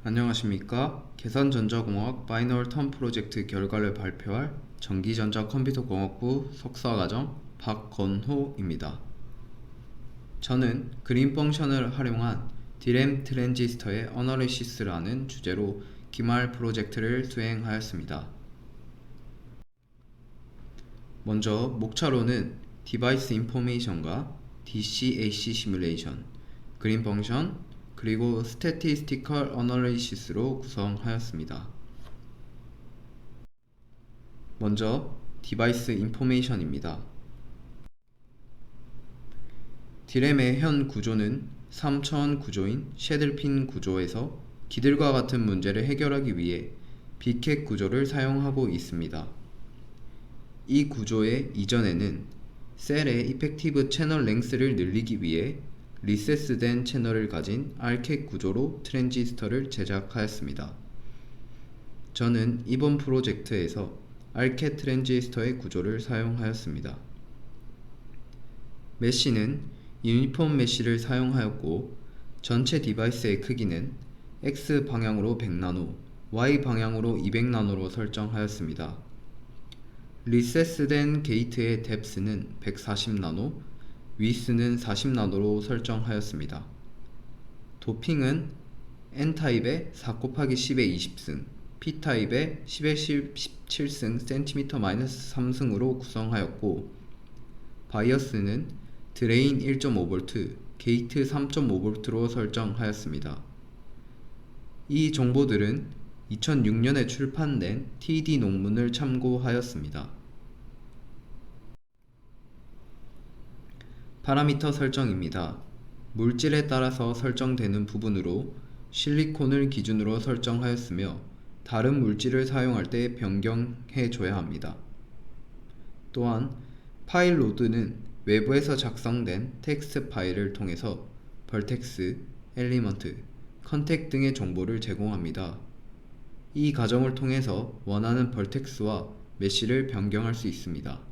안녕하십니까? 계산전자공학 파이널 텀 프로젝트 결과를 발표할 전기전자컴퓨터공학부 석사과정 박건호입니다. 저는 그린 펑션을 활용한 디램 트랜지스터의 어널리시스라는 주제로 기말 프로젝트를 수행하였습니다. 먼저 목차로는 디바이스 인포메이션과 DCAC 시뮬레이션, 그린 펑션, 그리고 스태티스티컬 어널리시스로 구성하였습니다. 먼저 디바이스 인포메이션입니다. 디램의 현 구조는 3차원 구조인 섀들핀 구조에서 기들과 같은 문제를 해결하기 위해 빅캣 구조를 사용하고 있습니다. 이 구조의 이전에는 셀의 이펙티브 채널 랭스를 늘리기 위해 리세스된 채널을 가진 알캣 구조로 트랜지스터를 제작하였습니다. 저는 이번 프로젝트에서 알캣 트랜지스터의 구조를 사용하였습니다. 메쉬는 유니폼 메쉬를 사용하였고 전체 디바이스의 크기는 X 방향으로 100나노, Y 방향으로 200나노로 설정하였습니다. 리세스된 게이트의 뎁스는 140나노, 위스는 40나노로 설정하였습니다. 도핑은 N타입의 4×10의 20승, P타입의 10의 17승 cm-3승으로 구성하였고 바이어스는 드레인 1.5V, 게이트 3.5V로 설정하였습니다. 이 정보들은 2006년에 출판된 TD 논문을 참고하였습니다. 파라미터 설정입니다. 물질에 따라서 설정되는 부분으로 실리콘을 기준으로 설정하였으며 다른 물질을 사용할 때 변경해 줘야 합니다. 또한 파일 로드는 외부에서 작성된 텍스트 파일을 통해서 벌텍스, 엘리먼트, 컨택 등의 정보를 제공합니다. 이 과정을 통해서 원하는 벌텍스와 메쉬를 변경할 수 있습니다.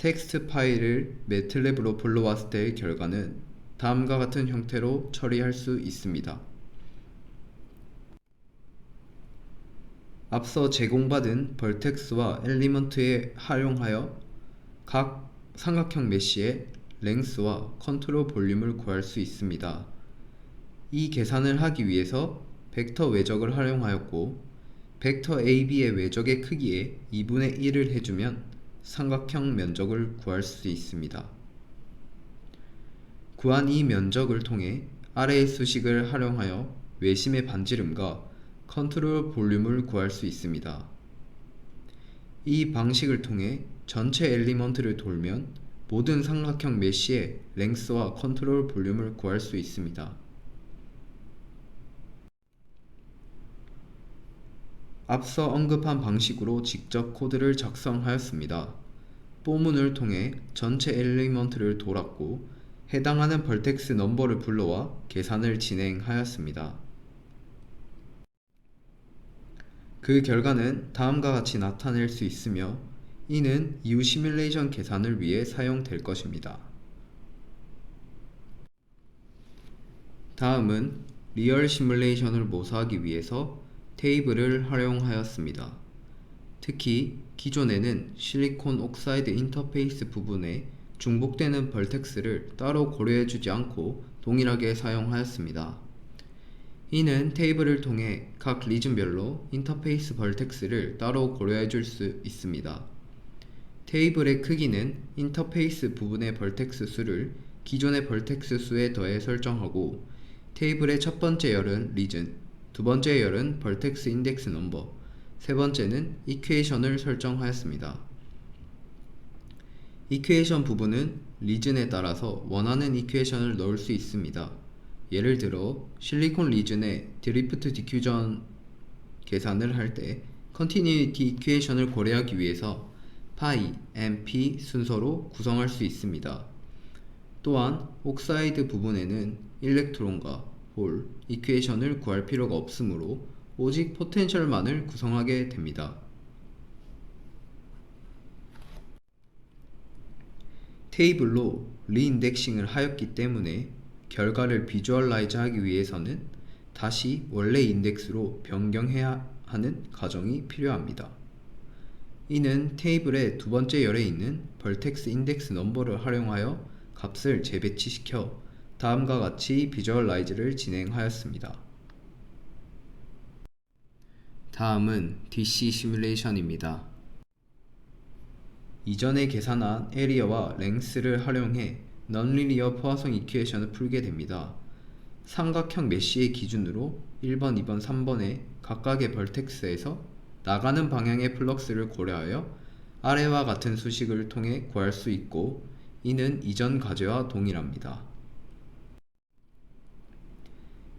텍스트 파일을 매틀랩으로 불러왔을 때의 결과는 다음과 같은 형태로 처리할 수 있습니다. 앞서 제공받은 벌텍스와 엘리먼트에 활용하여 각 삼각형 메쉬의 랭스와 컨트롤 볼륨을 구할 수 있습니다. 이 계산을 하기 위해서 벡터 외적을 활용하였고 벡터 AB의 외적의 크기에 2분의 1을 해주면 삼각형 면적을 구할 수 있습니다. 구한 이 면적을 통해 아래의 수식을 활용하여 외심의 반지름과 컨트롤 볼륨을 구할 수 있습니다. 이 방식을 통해 전체 엘리먼트를 돌면 모든 삼각형 메쉬의 랭스와 컨트롤 볼륨을 구할 수 있습니다. 앞서 언급한 방식으로 직접 코드를 작성하였습니다. 포문을 통해 전체 엘리먼트를 돌았고 해당하는 벌텍스 넘버를 불러와 계산을 진행하였습니다. 그 결과는 다음과 같이 나타낼 수 있으며 이는 이후 시뮬레이션 계산을 위해 사용될 것입니다. 다음은 리얼 시뮬레이션을 모사하기 위해서 테이블을 활용하였습니다. 특히 기존에는 실리콘 옥사이드 인터페이스 부분에 중복되는 벌텍스를 따로 고려해주지 않고 동일하게 사용하였습니다. 이는 테이블을 통해 각 리즌별로 인터페이스 벌텍스를 따로 고려해줄 수 있습니다. 테이블의 크기는 인터페이스 부분의 벌텍스 수를 기존의 벌텍스 수에 더해 설정하고 테이블의 첫 번째 열은 리즌, 두 번째 열은 벌텍스 인덱스 넘버, 세 번째는 이퀘이션을 설정하였습니다. 이퀘이션 부분은 리즌에 따라서 원하는 이퀘이션을 넣을 수 있습니다. 예를 들어 실리콘 리즌의 드리프트 디퓨전 계산을 할 때 컨티뉴이티 이퀘이션을 고려하기 위해서 파이, MP 순서로 구성할 수 있습니다. 또한 옥사이드 부분에는 일렉트론과 홀, 이퀘이션을 구할 필요가 없으므로 오직 포텐셜만을 구성하게 됩니다. 테이블로 리인덱싱을 하였기 때문에 결과를 비주얼라이즈 하기 위해서는 다시 원래 인덱스로 변경해야 하는 과정이 필요합니다. 이는 테이블의 두 번째 열에 있는 vertex index number를 활용하여 값을 재배치시켜 다음과 같이 비주얼라이즈를 진행하였습니다. 다음은 DC 시뮬레이션입니다. 이전에 계산한 에리어와 랭스를 활용해 넌리니어 포화성 이퀘이션을 풀게 됩니다. 삼각형 메쉬의 기준으로 1번, 2번, 3번의 각각의 벌텍스에서 나가는 방향의 플럭스를 고려하여 아래와 같은 수식을 통해 구할 수 있고, 이는 이전 과제와 동일합니다.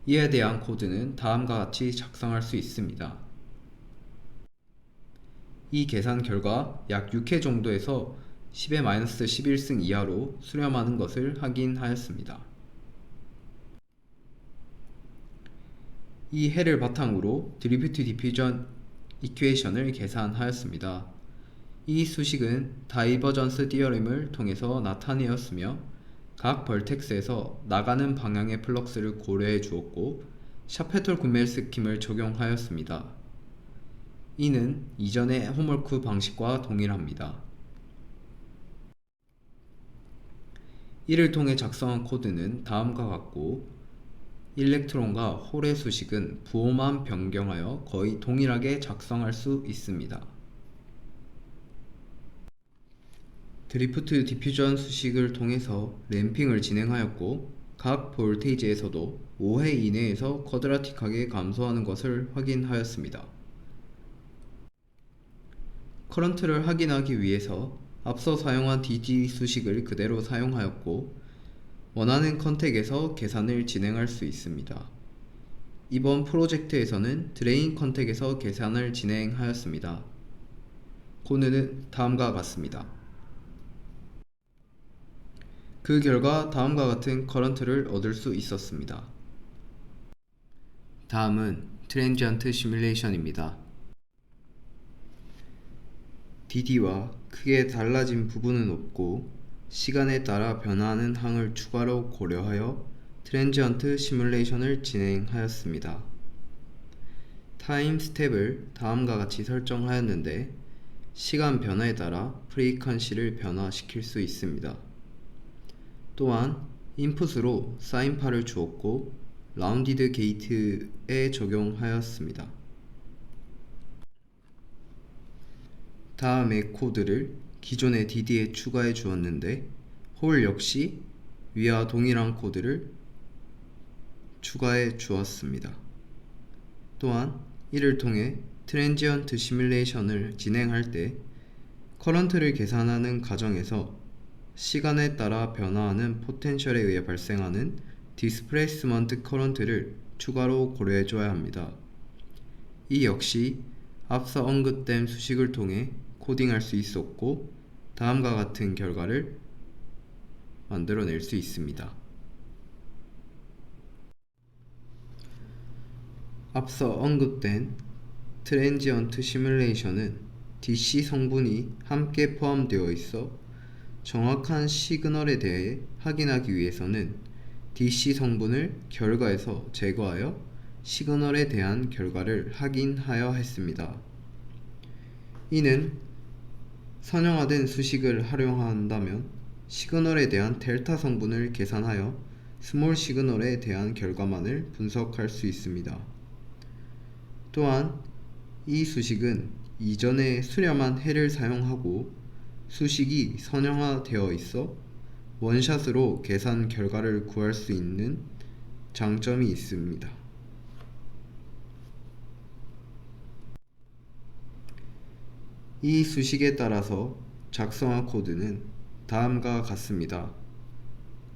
이에 대한 코드는 다음과 같이 작성할 수 있습니다. 이 계산 결과 약 6회 정도에서 10-11승 이하로 수렴하는 것을 확인하였습니다. 이 해를 바탕으로 드리프트 디퓨전 이퀘이션을 계산하였습니다. 이 수식은 다이버전스 티어렘을 통해서 나타내었으며 각 벌텍스에서 나가는 방향의 플럭스를 고려해 주었고 샤페톨 군멜 스킴을 적용하였습니다. 이는 이전의 홈워크 방식과 동일합니다. 이를 통해 작성한 코드는 다음과 같고, 일렉트론과 홀의 수식은 부호만 변경하여 거의 동일하게 작성할 수 있습니다. 드리프트 디퓨전 수식을 통해서 램핑을 진행하였고, 각 볼테이지에서도 5회 이내에서 쿼드라틱하게 감소하는 것을 확인하였습니다. 커런트를 확인하기 위해서 앞서 사용한 DD 수식을 그대로 사용하였고, 원하는 컨택에서 계산을 진행할 수 있습니다. 이번 프로젝트에서는 드레인 컨택에서 계산을 진행하였습니다. 코드는 다음과 같습니다. 그 결과 다음과 같은 커런트를 얻을 수 있었습니다. 다음은 트랜지언트 시뮬레이션입니다. DD와 크게 달라진 부분은 없고 시간에 따라 변화하는 항을 추가로 고려하여 트랜지언트 시뮬레이션을 진행하였습니다. 타임 스텝을 다음과 같이 설정하였는데, 시간 변화에 따라 프리퀀시를 변화시킬 수 있습니다. 또한 인풋으로 사인파를 주었고 라운디드 게이트에 적용하였습니다. 다음의 코드를 기존의 DD에 추가해 주었는데, 홀 역시 위와 동일한 코드를 추가해 주었습니다. 또한 이를 통해 트랜지언트 시뮬레이션을 진행할 때 커런트를 계산하는 과정에서 시간에 따라 변화하는 포텐셜에 의해 발생하는 디스플레이스먼트 커런트를 추가로 고려해 줘야 합니다. 이 역시 앞서 언급된 수식을 통해 코딩할 수 있었고 다음과 같은 결과를 만들어낼 수 있습니다. 앞서 언급된 트랜지언트 시뮬레이션은 DC 성분이 함께 포함되어 있어 정확한 시그널에 대해 확인하기 위해서는 DC 성분을 결과에서 제거하여 시그널에 대한 결과를 확인하여 했습니다. 이는 선형화된 수식을 활용한다면 시그널에 대한 델타 성분을 계산하여 스몰 시그널에 대한 결과만을 분석할 수 있습니다. 또한 이 수식은 이전에 수렴한 해를 사용하고 수식이 선형화되어 있어 원샷으로 계산 결과를 구할 수 있는 장점이 있습니다. 이 수식에 따라서 작성한 코드는 다음과 같습니다.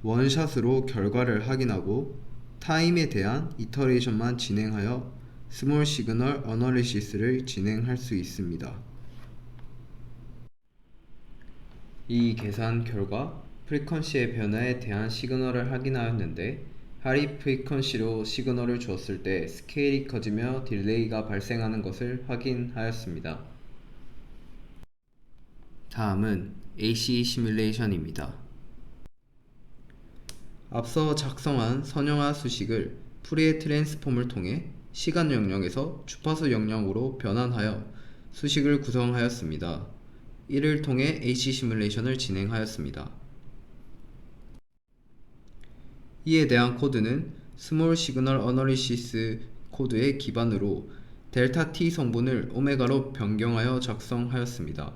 원샷으로 결과를 확인하고 타임에 대한 이터레이션만 진행하여 스몰 시그널 어널리시스를 진행할 수 있습니다. 이 계산 결과 프리퀀시의 변화에 대한 시그널을 확인하였는데, 하이 프리퀀시로 시그널을 주었을 때 스케일이 커지며 딜레이가 발생하는 것을 확인하였습니다. 다음은 ACE 시뮬레이션입니다. 앞서 작성한 선형화 수식을 푸리에 트랜스폼을 통해 시간 영역에서 주파수 영역으로 변환하여 수식을 구성하였습니다. 이를 통해 AC 시뮬레이션을 진행하였습니다. 이에 대한 코드는 스몰 시그널 어널리시스 코드의 기반으로 델타 T 성분을 오메가로 변경하여 작성하였습니다.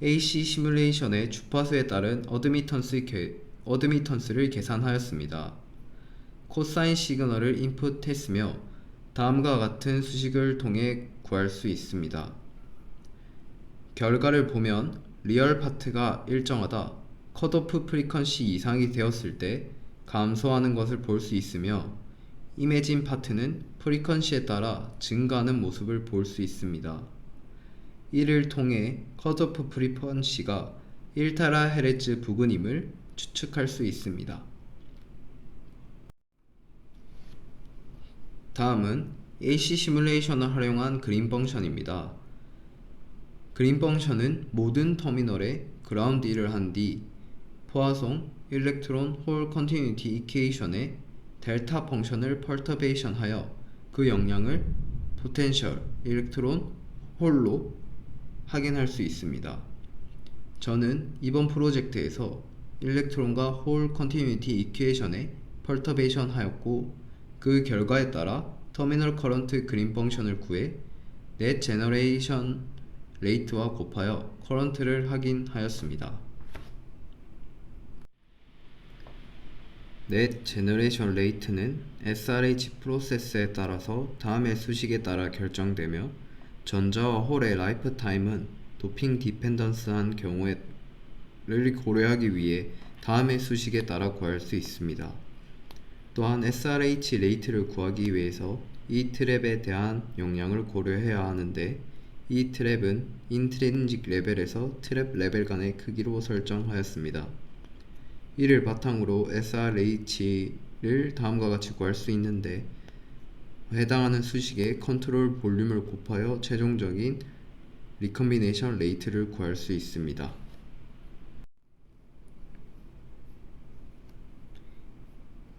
AC 시뮬레이션의 주파수에 따른 어드미턴스를 계산하였습니다. 코사인 시그널을 인풋했으며 다음과 같은 수식을 통해 구할 수 있습니다. 결과를 보면 리얼 파트가 일정하다 컷오프 프리퀀시 이상이 되었을 때 감소하는 것을 볼 수 있으며 이매진 파트는 프리퀀시에 따라 증가하는 모습을 볼 수 있습니다. 이를 통해 컷오프 프리퀀시가 1THz 부근임을 추측할 수 있습니다. 다음은 AC 시뮬레이션을 활용한 그린 펑션입니다. 그린 펑션은 모든 터미널에 그라운드 1을 한 뒤 포화송 일렉트론 홀 컨티뉴티 이퀘이션의 델타 펑션을 펄터베이션 하여 그 영향을 포텐셜 일렉트론 홀로 확인할 수 있습니다. 저는 이번 프로젝트에서 일렉트론과 홀 컨티뉴티 이퀘이션에 펄터베이션 하였고 그 결과에 따라 터미널 커런트 그린 펑션을 구해 넷 제너레이션 레이트와 곱하여 커런트를 확인하였습니다. 넷 제너레이션 레이트는 SRH 프로세스에 따라서 다음의 수식에 따라 결정되며 전자와 홀의 라이프 타임은 도핑 디펜던스한 경우를 고려하기 위해 다음의 수식에 따라 구할 수 있습니다. 또한 SRH 레이트를 구하기 위해서 이 트랩에 대한 영향을 고려해야 하는데 이 트랩은 인트린직 레벨에서 트랩 레벨 간의 크기로 설정하였습니다. 이를 바탕으로 SRH를 다음과 같이 구할 수 있는데 해당하는 수식의 컨트롤 볼륨을 곱하여 최종적인 리컨비네이션 레이트를 구할 수 있습니다.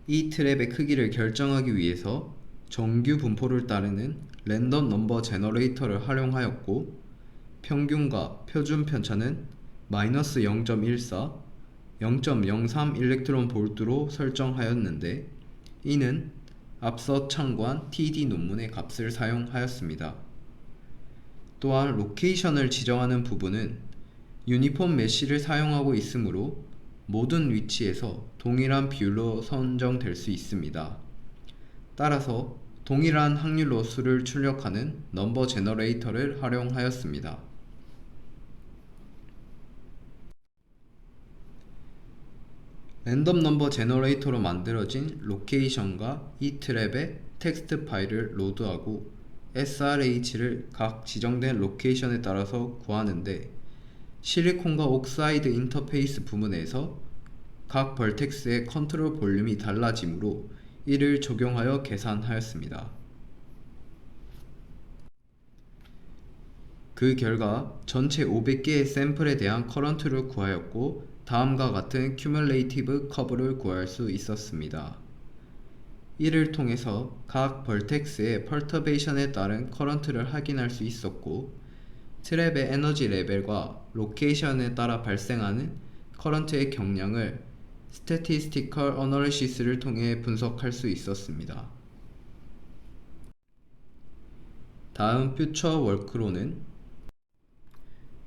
이 트랩의 크기를 결정하기 위해서 정규 분포를 따르는 랜덤 넘버 제너레이터를 활용하였고 평균과 표준 편차는 마이너스 0.14, 0.03 일렉트론 볼트로 설정하였는데 이는 앞서 참고한 TD 논문의 값을 사용하였습니다. 또한 로케이션을 지정하는 부분은 유니폼 메쉬를 사용하고 있으므로 모든 위치에서 동일한 비율로 선정될 수 있습니다. 따라서 동일한 확률로 수를 출력하는 넘버 제너레이터를 활용하였습니다. 랜덤 넘버 제너레이터로 만들어진 로케이션과 이 트랩에 텍스트 파일을 로드하고 SRH를 각 지정된 로케이션에 따라서 구하는데 실리콘과 옥사이드 인터페이스 부분에서 각 벌텍스의 컨트롤 볼륨이 달라지므로 이를 적용하여 계산하였습니다. 그 결과 전체 500개의 샘플에 대한 커런트를 구하였고 다음과 같은 큐뮬레이티브 커브를 구할 수 있었습니다. 이를 통해서 각 벌텍스의 펄터베이션에 따른 커런트를 확인할 수 있었고 트랩의 에너지 레벨과 로케이션에 따라 발생하는 커런트의 경량을 스태티스티컬 어널리시스를 통해 분석할 수 있었습니다. 다음 퓨처 워크로는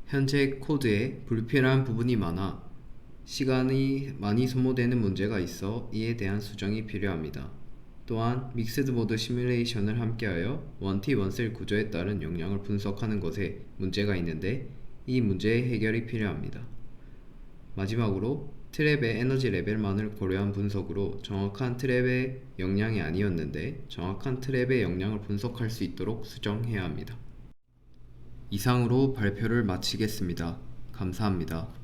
현재 코드에 불필요한 부분이 많아 시간이 많이 소모되는 문제가 있어 이에 대한 수정이 필요합니다. 또한 믹스드 모드 시뮬레이션을 함께하여 1T 1셀 구조에 따른 영향을 분석하는 것에 문제가 있는데 이 문제의 해결이 필요합니다. 마지막으로 트랩의 에너지 레벨만을 고려한 분석으로 정확한 트랩의 영향이 아니었는데 정확한 트랩의 영향을 분석할 수 있도록 수정해야 합니다. 이상으로 발표를 마치겠습니다. 감사합니다.